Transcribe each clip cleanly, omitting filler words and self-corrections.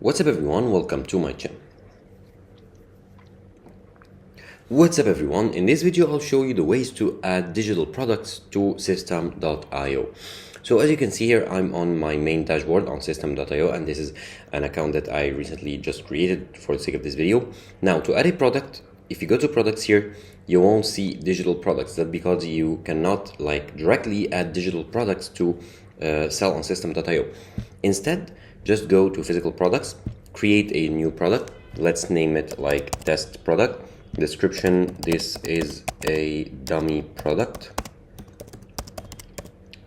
What's up everyone, welcome to my channel. What's up everyone, in this video I'll show you the ways to add digital products to System.io. So as you can see here, I'm on my main dashboard on System.io, and this is an account that I recently just created for the sake of this video. Now to add a product, if you go to products here, you won't see digital products. That's because you cannot directly add digital products to sell on System.io. Instead, just go to physical products, create a new product. Let's name it like test product. Description, this is a dummy product.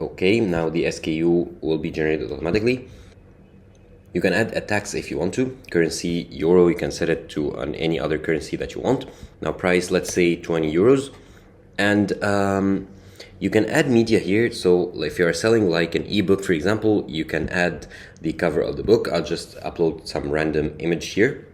Okay, now the SKU will be generated automatically. You can add a tax if you want to. Currency, euro, you can set it to any other currency that you want. Now price, let's say 20 euros. And you can add media here. So if you're selling like an ebook, for example, you can add the cover of the book. I'll just upload some random image here.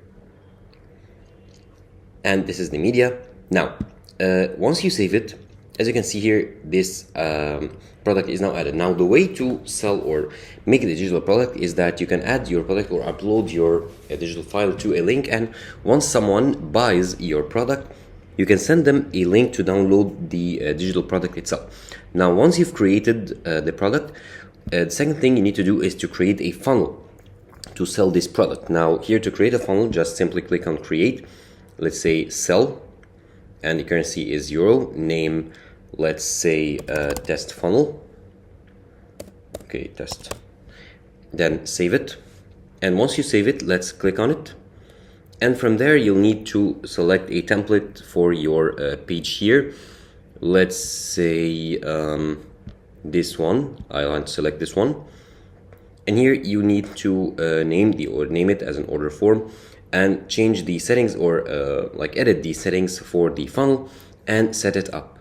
And this is the media. Now, once you save it, as you can see here, this product is now added. Now, the way to sell or make a digital product is that you can add your product or upload your digital file to a link. And once someone buys your product, you can send them a link to download the digital product itself. Now, once you've created the product, the second thing you need to do is to create a funnel to sell this product. Now, here to create a funnel, just simply click on create. Let's say sell, and the currency is euro. Name, let's say test funnel. Okay, test. Then save it. And once you save it, let's click on it. And from there, you'll need to select a template for your page here. Let's say this one. I'll select this one. And here you need to name it as an order form and change the settings or edit the settings for the funnel and set it up.